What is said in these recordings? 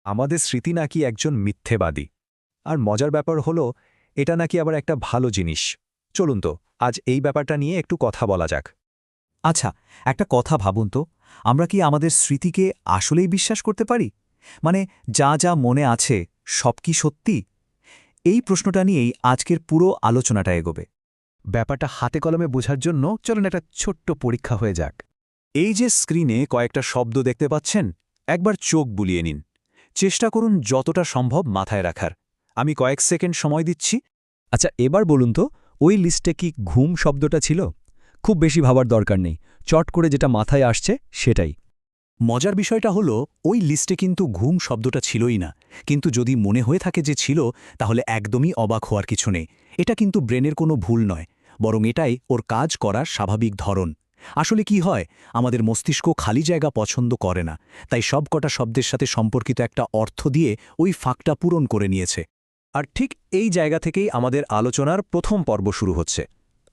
আমাদের স্মৃতি নাকি একজন মিথ্যেবাদী। আর মজার ব্যাপার হলো এটা নাকি আবার একটা ভালো জিনিস। চলুন তো আজ এই ব্যাপারটা নিয়ে একটু কথা বলা যাক। আচ্ছা, একটা কথা ভাবুন তো, আমরা কি আমাদের স্মৃতিকে আসলেই বিশ্বাস করতে পারি? মানে যা যা মনে আছে সব কি সত্যি? এই প্রশ্নটা নিয়েই আজকের পুরো আলোচনাটা এগোবে। ব্যাপারটা হাতে কলমে বোঝার জন্য চলুন একটা ছোট্ট পরীক্ষা হয়ে যাক। এই যে স্ক্রিনে কয়েকটা শব্দ দেখতে পাচ্ছেন, একবার চোখ বুলিয়ে নিন। চেষ্টা করুন যতটা সম্ভব মাথায় রাখার। আমি কয়েক সেকেন্ড সময় দিচ্ছি। আচ্ছা, এবার বলুন তো, ওই লিস্টে কি ঘুম শব্দটা ছিল? খুব বেশি ভাবার দরকার নেই, চট করে যেটা মাথায় আসছে সেটাই। মজার বিষয়টা হলো ওই লিস্টে কিন্তু ঘুম শব্দটা ছিলই না, কিন্তু যদি মনে হয়ে থাকে যে ছিল, তাহলে একদমই অবাক হওয়ার কিছু নেই। এটা কিন্তু ব্রেনের কোনো ভুল নয়, বরং এটাই ওর কাজ করার স্বাভাবিক ধরন। আসলে কি হয়, আমাদের মস্তিষ্ক খালি জায়গা পছন্দ করে না, তাই সবকটা শব্দের সাথে সম্পর্কিত একটা অর্থ দিয়ে ওই ফাঁকটা পূরণ করে নিয়েছে। আর ঠিক এই জায়গা থেকেই আমাদের আলোচনার প্রথম পর্ব শুরু হচ্ছে।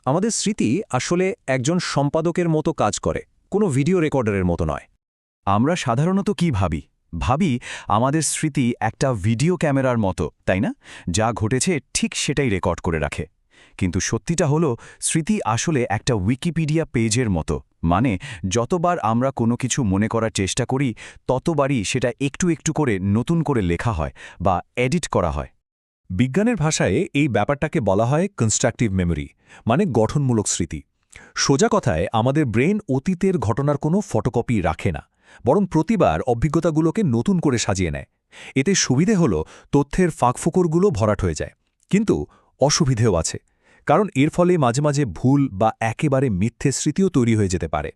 আমাদের স্মৃতি আসলে একজন সম্পাদকের মতো কাজ করে, কোনো ভিডিও রেকর্ডারের মতো নয়। আমরা সাধারণত কি ভাবি আমাদের স্মৃতি একটা ভিডিও ক্যামেরার মতো, তাই না? যা ঘটেছে ঠিক সেটাই রেকর্ড করে রাখে। কিন্তু সত্যিটা হলো, স্মৃতি আসলে একটা উইকিপিডিয়া পেজের মতো। মানে যতবার আমরা কোনো কিছু মনে করার চেষ্টা করি, ততবারই সেটা একটু একটু করে নতুন করে লেখা হয় বা এডিট করা হয়। বিজ্ঞানের ভাষায় এই ব্যাপারটাকে বলা হয় কনস্ট্রাকটিভ মেমোরি, মানে গঠনমূলক স্মৃতি। সোজা কথায় আমাদের ব্রেন অতীতের ঘটনার কোনো ফটোকপি রাখে না, বরং প্রতিবার অভিজ্ঞতাগুলোকে নতুন করে সাজিয়ে নেয়। এতে সুবিধে হলো তথ্যের ফাঁকফোকরগুলো ভরাট হয়ে যায়, কিন্তু অসুবিধেও আছে, কারণ এর ফলে মাঝে মাঝে ভুল বা একেবারে মিথ্যে স্মৃতিও তৈরি হয়ে যেতে পারে।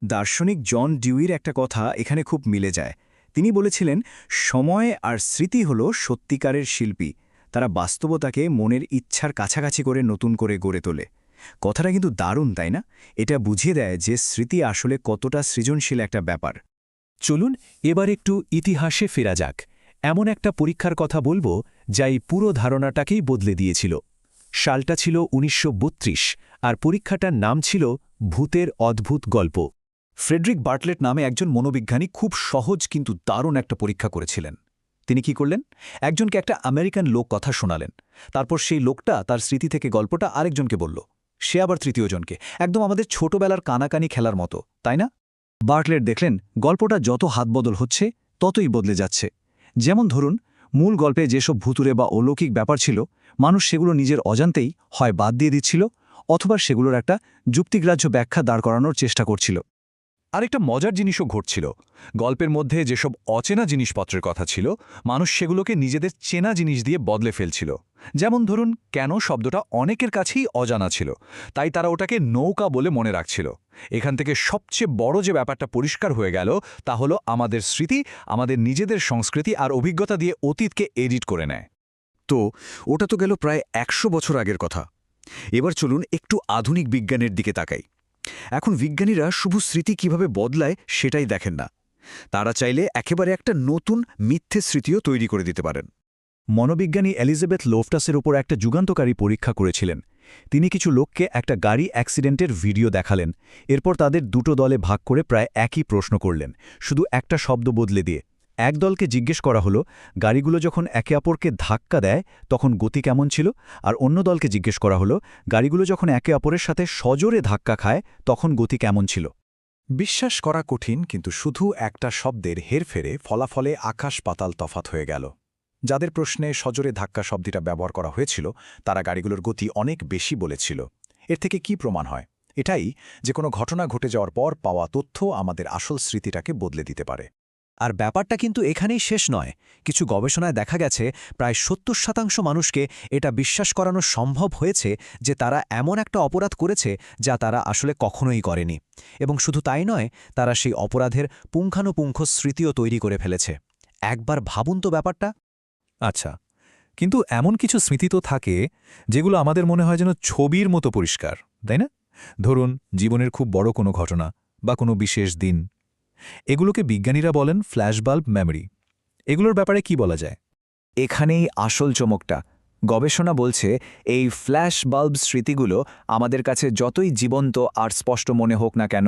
দার্শনিক জন ডিউইর একটা কথা এখানে খুব মিলে যায়। তিনি বলেছিলেন, সময় আর স্মৃতি হল সত্যিকারের শিল্পী। তারা বাস্তবতাকে মনের ইচ্ছার কাছাকাছি করে নতুন করে গড়ে তোলে। কথাটা কিন্তু দারুণ, তাই না? এটা বুঝিয়ে দেয় যে স্মৃতি আসলে কতটা সৃজনশীল একটা ব্যাপার। চলুন এবার একটু ইতিহাসে ফেরা যাক। এমন একটা পরীক্ষার কথা বলবো যা এই পুরো ধারণাটাকেই বদলে দিয়েছিল। সালটা ছিল ১৯৩২, আর পরীক্ষাটার নাম ছিল ভূতের অদ্ভুত গল্প। ফ্রেডরিক বার্টলেট নামে একজন মনোবিজ্ঞানী খুব সহজ কিন্তু দারুণ একটা পরীক্ষা করেছিলেন। তিনি কি করলেন? একজনকে একটা আমেরিকান লোক কথা শোনালেন। তারপর সেই লোকটা তার স্মৃতি থেকে গল্পটা আরেকজনকে বলল, সে আবার তৃতীয়জনকে। একদম আমাদের ছোটবেলার কানাকানি খেলার মতো, তাই না? বার্টলেট দেখলেন, গল্পটা যত হাতবদল হচ্ছে ততই বদলে যাচ্ছে। যেমন ধরুন, মূল গল্পে যেসব ভুতুরে বা অলৌকিক ব্যাপার ছিল, মানুষ সেগুলো নিজের অজান্তেই হয় বাদ দিয়ে দিচ্ছিল, অথবা সেগুলোর একটা যুক্তিগ্রাহ্য ব্যাখ্যা দাঁড় করানোর চেষ্টা করছিল। আরেকটা মজার জিনিসও ঘটছিল। গল্পের মধ্যে যেসব অচেনা জিনিসপত্রের কথা ছিল, মানুষ সেগুলোকে নিজেদের চেনা জিনিস দিয়ে বদলে ফেলছিল। যেমন ধরুন, কেন শব্দটা অনেকের কাছেই অজানা ছিল, তাই তারা ওটাকে নৌকা বলে মনে রাখছিল। এখান থেকে সবচেয়ে বড় যে ব্যাপারটা পরিষ্কার হয়ে গেল, তা হলো আমাদের স্মৃতি আমাদের নিজেদের সংস্কৃতি আর অভিজ্ঞতা দিয়ে অতীতকে এডিট করে নেয়। তো ওটা তো গেল প্রায় ১০০ বছর আগের কথা। এবার চলুন একটু আধুনিক বিজ্ঞানের দিকে তাকাই। এখন বিজ্ঞানীরা শুধু স্মৃতি কিভাবে বদলায় সেটাই দেখেন না, তারা চাইলে একেবারে একটা নতুন মিথ্যে স্মৃতিও তৈরি করে দিতে পারেন। মনোবিজ্ঞানী এলিজাবেথ লোফটাসের উপর একটা যুগান্তকারী পরীক্ষা করেছিলেন। তিনি কিছু লোককে একটা গাড়ি অ্যাক্সিডেন্টের ভিডিও দেখালেন। এরপর তাদের দুটো দলে ভাগ করে প্রায় একই প্রশ্ন করলেন, শুধু একটা শব্দ বদলে দিয়ে। এক দলকে জিজ্ঞেস করা হলো, গাড়িগুলো যখন একে অপরকে ধাক্কা দেয় তখন গতি কেমন ছিল, আর অন্য দলকে জিজ্ঞেস করা হলো, গাড়িগুলো যখন একে অপরের সাথে সজোরে ধাক্কা খায় তখন গতি কেমন ছিল। বিশ্বাস করা কঠিন, কিন্তু শুধু একটা শব্দের হেরফেরে ফলাফলে আকাশ পাতাল তফাত হয়ে গেল। যাদের প্রশ্নে সজোরে ধাক্কা শব্দটা ব্যবহার করা হয়েছিল, তারা গাড়িগুলোর গতি অনেক বেশি বলেছিল। এর থেকে কি প্রমাণ হয়? এটাই যে কোনো ঘটনা ঘটে যাওয়ার পর পাওয়া তথ্য আমাদের আসল স্মৃতিটাকে বদলে দিতে পারে। আর ব্যাপারটা কিন্তু এখানেই শেষ নয়। কিছু গবেষণায় দেখা গেছে প্রায় ৭০% মানুষকে এটা বিশ্বাস করানো সম্ভব হয়েছে যে তারা এমন একটা অপরাধ করেছে যা তারা আসলে কখনোই করেনি। এবং শুধু তাই নয়, তারা সেই অপরাধের পুঙ্খানুপুঙ্খ স্মৃতিও তৈরি করে ফেলেছে। একবার ভাবুন তো ব্যাপারটা। আচ্ছা, কিন্তু এমন কিছু স্মৃতি তো থাকে যেগুলো আমাদের মনে হয় যেন ছবির মতো পরিষ্কার, তাই না? ধরুন, জীবনের খুব বড় কোনো ঘটনা বা কোনো বিশেষ দিন। এগুলোকে বিজ্ঞানীরা বলেন ফ্ল্যাশবাল্ব মেমরি। এগুলোর ব্যাপারে কি বলা যায়? এখানেই আসল চমকটা। গবেষণা বলছে এই ফ্ল্যাশ বাল্ব স্মৃতিগুলো আমাদের কাছে যতই জীবন্ত আর স্পষ্ট মনে হোক না কেন,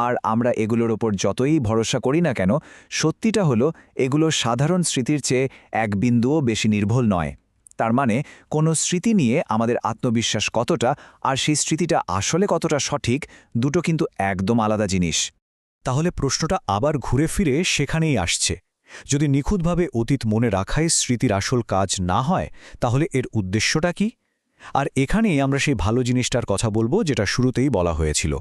আর আমরা এগুলোর ওপর যতই ভরসা করি না কেন, সত্যিটা হলো এগুলো সাধারণ স্মৃতির চেয়ে এক বিন্দুও বেশি নির্ভুল নয়। তার মানে কোনো স্মৃতি নিয়ে আমাদের আত্মবিশ্বাস কতটা আর সেই স্মৃতিটা আসলে কতটা সঠিক, দুটো কিন্তু একদম আলাদা জিনিস। তাহলে প্রশ্নটা আবার ঘুরে ফিরে সেখানেই আসছে, যদি নিখুঁতভাবে অতীত মনে রাখাই স্মৃতির আসল কাজ না হয়, তাহলে এর উদ্দেশ্যটা কি? আর এখানেই আমরা সেই ভালো জিনিসটার কথা বলবো যেটা শুরুতেই বলা হয়েছিল।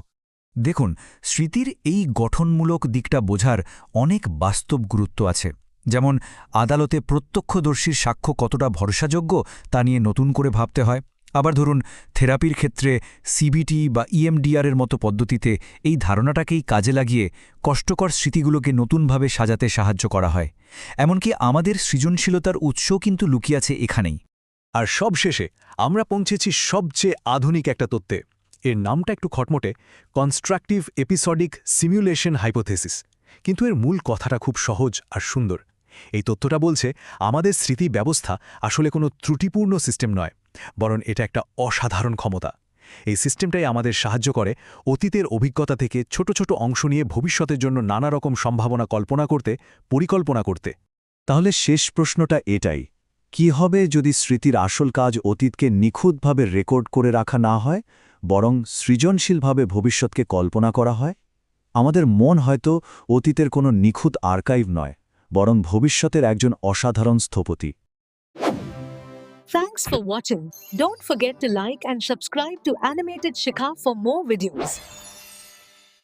দেখুন, স্মৃতির এই গঠনমূলক দিকটা বোঝার অনেক বাস্তব গুরুত্ব আছে। যেমন আদালতে প্রত্যক্ষদর্শীর সাক্ষ্য কতটা ভরসাযোগ্য তা নিয়ে নতুন করে ভাবতে হয়। আবার ধরুন, থেরাপির ক্ষেত্রে সিবিটি বা ইএমডিআর এর মতো পদ্ধতিতে এই ধারণাটাকেই কাজে লাগিয়ে কষ্টকর স্মৃতিগুলোকে নতুনভাবে সাজাতে সাহায্য করা হয়। এমনকি আমাদের সৃজনশীলতার উৎসও কিন্তু লুকিয়ে আছে এখানেই। আর সবশেষে আমরা পৌঁছেছি সবচেয়ে আধুনিক একটা তত্ত্বে। এর নামটা একটু খটমটে, কনস্ট্রাকটিভ এপিসোডিক সিমিউলেশন হাইপোথেসিস, কিন্তু এর মূল কথাটা খুব সহজ আর সুন্দর। এই তত্ত্বটা বলছে আমাদের স্মৃতি ব্যবস্থা আসলে কোনো ত্রুটিপূর্ণ সিস্টেম নয়, বরং এটা একটা অসাধারণ ক্ষমতা। এই সিস্টেমটাই আমাদের সাহায্য করে অতীতের অভিজ্ঞতা থেকে ছোট ছোট অংশ নিয়ে ভবিষ্যতের জন্য নানা রকম সম্ভাবনা কল্পনা করতে, পরিকল্পনা করতে। তাহলে শেষ প্রশ্নটা এটাই, কি হবে যদি স্মৃতির আসল কাজ অতীতকে নিখুঁতভাবে রেকর্ড করে রাখা না হয়, বরং সৃজনশীলভাবে ভবিষ্যৎকে কল্পনা করা হয়? আমাদের মন হয়তো অতীতের কোনো নিখুঁত আর্কাইভ নয়, বরং ভবিষ্যতের একজন অসাধারণ স্থপতি। Thanks for watching. Don't forget to like and subscribe to Animated Shikha for more videos.